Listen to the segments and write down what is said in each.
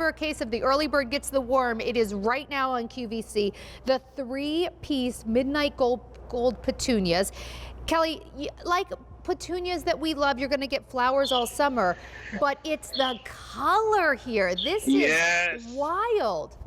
remember a case of the early bird gets the worm. It is right now on QVC. The 3-piece midnight gold petunias. Kelly, like petunias that we love, you're going to get flowers all summer, but it's the color here. This is wild.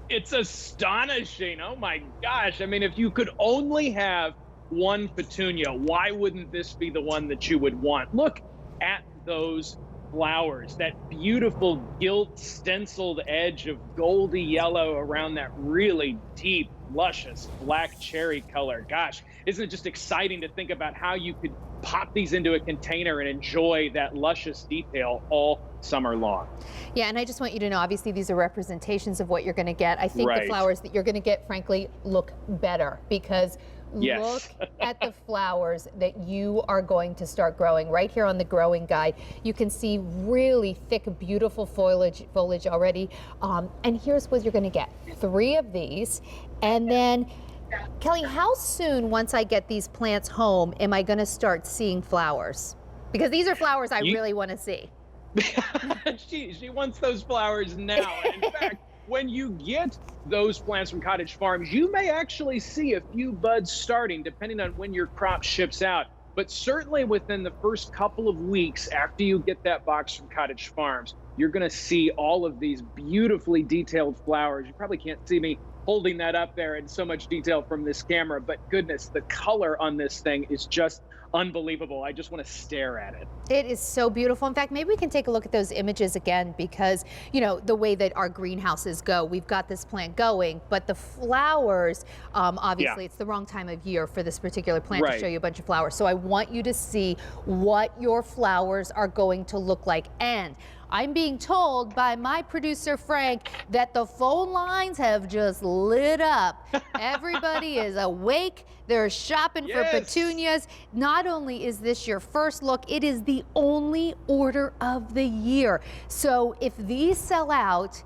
It's astonishing. Oh my gosh. I mean, if you could only have one petunia, why wouldn't this be the one that you would want? Look at those flowers, that beautiful gilt stenciled edge of goldy yellow around that really deep, luscious black cherry color. Gosh, isn't it just exciting to think about how you could pop these into a container and enjoy that luscious detail all summer long? Yeah, and I just want you to know, obviously these are representations of what you're going to get. I think the flowers that you're going to get, frankly, look better because look at the flowers that you are going to start growing right here on the growing guide. You can see really thick, beautiful foliage already. And here's what you're going to get. 3 of these. And then, Kelly, how soon, once I get these plants home, am I going to start seeing flowers? Because these are flowers I really want to see. She wants those flowers now. In fact, when you get those plants from Cottage Farms, you may actually see a few buds starting, depending on when your crop ships out. But certainly within the first couple of weeks after you get that box from Cottage Farms, you're going to see all of these beautifully detailed flowers. You probably can't see me holding that up there in so much detail from this camera, but goodness, the color on this thing is just unbelievable. I just want to stare at it. It is so beautiful. In fact, maybe we can take a look at those images again because, you know, the way that our greenhouses go, we've got this plant going, but the flowers, obviously it's the wrong time of year for this particular plant to show you a bunch of flowers. So I want you to see what your flowers are going to look like. And I'm being told by my producer, Frank, that the phone lines have just lit up. Everybody is awake. They're shopping for petunias. Not only is this your first look, it is the only order of the year. So if these sell out,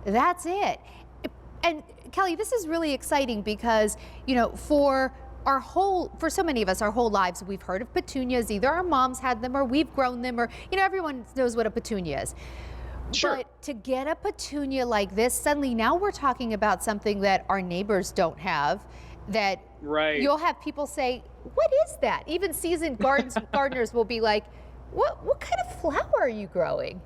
that's it. And Kelly, this is really exciting because, you know, for so many of us, our whole lives, we've heard of petunias. Either our moms had them or we've grown them, or, you know, everyone knows what a petunia is. Sure. But to get a petunia like this, suddenly now we're talking about something that our neighbors don't have, that you'll have people say, what is that? Even seasoned gardeners will be like, what kind of flower are you growing?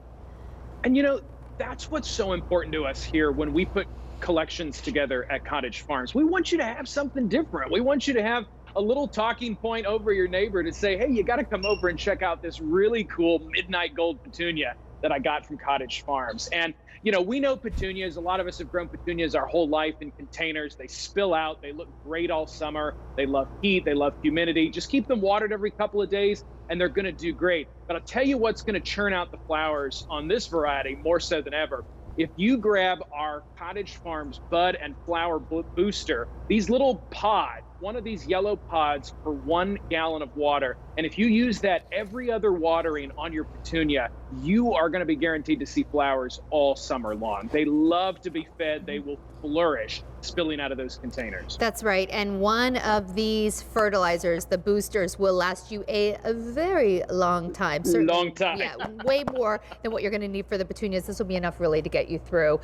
And you know, that's what's so important to us here when we put collections together at Cottage Farms. We want you to have something different. We want you to have a little talking point over your neighbor to say, hey, you got to come over and check out this really cool midnight gold petunia that I got from Cottage Farms. And you know, we know petunias. A lot of us have grown petunias our whole life in containers. They spill out. They look great all summer. They love heat. They love humidity. Just keep them watered every couple of days and they're going to do great. But I'll tell you what's going to churn out the flowers on this variety more so than ever. If you grab our Cottage Farms bud and flower booster, these little pods, one of these yellow pods for 1 gallon of water, and if you use that every other watering on your petunia, you are going to be guaranteed to see flowers all summer long. They love to be fed. They will flourish spilling out of those containers. That's right. And one of these fertilizers, the boosters, will last you a very long time. Certainly, long time. Yeah, way more than what you're going to need for the petunias. This will be enough really to get you through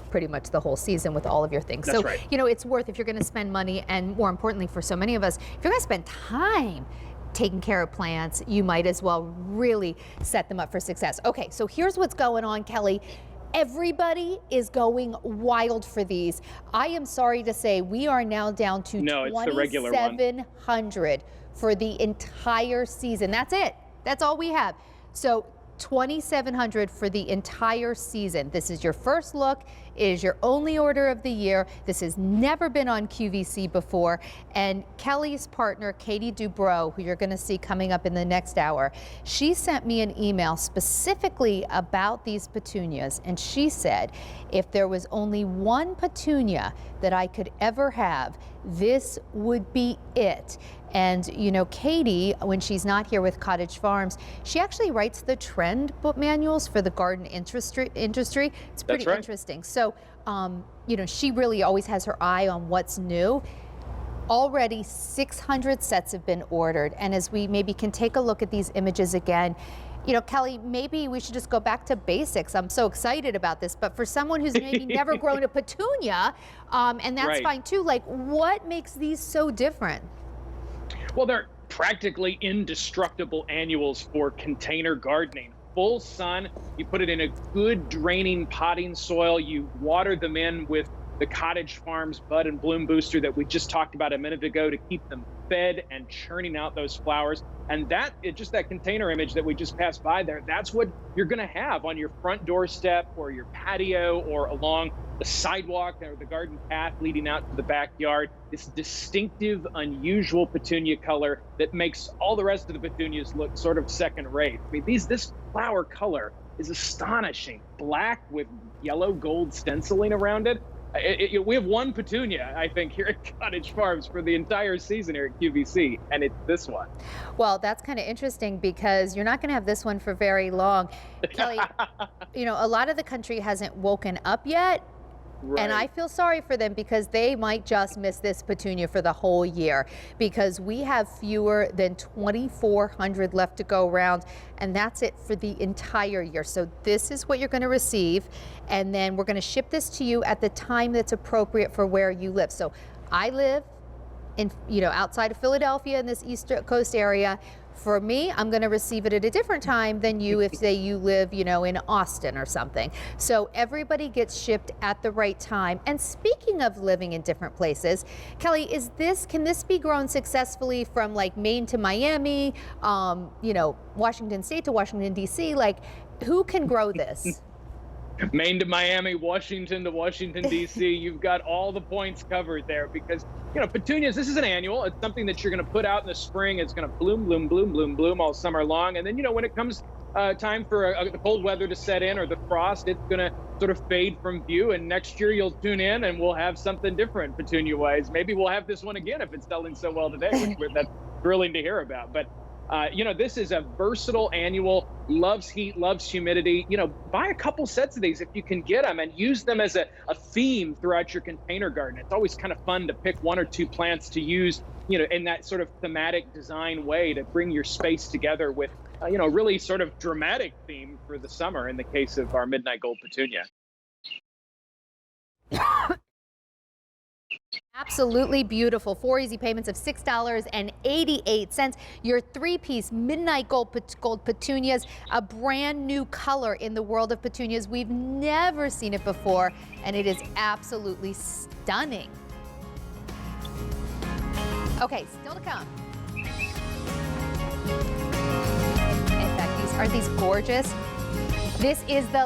pretty much the whole season with all of your things. That's so, right. You know, it's worth, if you're going to spend money, and more importantly for so many of us, if you're going to spend time taking care of plants, you might as well really set them up for success. Okay, so here's what's going on, Kelly. Everybody is going wild for these. I am sorry to say we are now down to 2,700 for the entire season. That's it. That's all we have. So 2,700 for the entire season. This is your first look. It is your only order of the year. This has never been on QVC before. And Kelly's partner, Katie Dubrow, who you're going to see coming up in the next hour, she sent me an email specifically about these petunias. And she said, if there was only one petunia that I could ever have, this would be it. And, you know, Katie, when she's not here with Cottage Farms, she actually writes the trend book manuals for the garden industry. It's pretty interesting. So, you know, she really always has her eye on what's new. Already 600 sets have been ordered. And as we maybe can take a look at these images again, You know, Kelly, maybe we should just go back to basics. I'm so excited about this, but for someone who's maybe never grown a petunia, and that's Right. fine too, like what makes these so different? Well, they're practically indestructible annuals for container gardening. Full sun, you put it in a good draining potting soil, you water them in with the Cottage Farms bud and bloom booster that we just talked about a minute ago to keep them fed and churning out those flowers. And just that container image that we just passed by there, that's what you're going to have on your front doorstep or your patio or along the sidewalk or the garden path leading out to the backyard. This distinctive, unusual petunia color that makes all the rest of the petunias look sort of second rate. I mean, this flower color is astonishing. Black with yellow gold stenciling around it. We have one petunia, I think, here at Cottage Farms for the entire season here at QVC, and it's this one. Well, that's kind of interesting because you're not going to have this one for very long. Kelly, you know, a lot of the country hasn't woken up yet. And I Right. feel sorry for them because they might just miss this petunia for the whole year because we have fewer than 2,400 left to go around, and that's it for the entire year. So this is what you're going to receive, and then we're going to ship this to you at the time that's appropriate for where you live. So I live in, you know, outside of Philadelphia in this East Coast area. For me, I'm going to receive it at a different time than you if, say, you live, you know, in Austin or something. So everybody gets shipped at the right time. And speaking of living in different places, Kelly, can this be grown successfully from like Maine to Miami, you know, Washington State to Washington, D.C.? Like, who can grow this? Maine to Miami, Washington to Washington, D.C. You've got all the points covered there because, you know, petunias, this is an annual. It's something that you're going to put out in the spring. It's going to bloom, bloom, bloom, bloom, bloom all summer long. And then, you know, when it comes time for the cold weather to set in or the frost, it's going to sort of fade from view. And next year you'll tune in and we'll have something different petunia-wise. Maybe we'll have this one again if it's selling so well today, which that's thrilling to hear about. But you know, this is a versatile annual, loves heat, loves humidity. You know, buy a couple sets of these if you can get them and use them as a theme throughout your container garden. It's always kind of fun to pick one or two plants to use, you know, in that sort of thematic design way to bring your space together with, you know, really sort of dramatic theme for the summer in the case of our midnight gold petunia. Absolutely beautiful. 4 easy payments of $6.88. Your 3-piece midnight gold petunias, a brand new color in the world of petunias. We've never seen it before, and it is absolutely stunning. Okay, still to come. In fact, aren't these gorgeous? This is the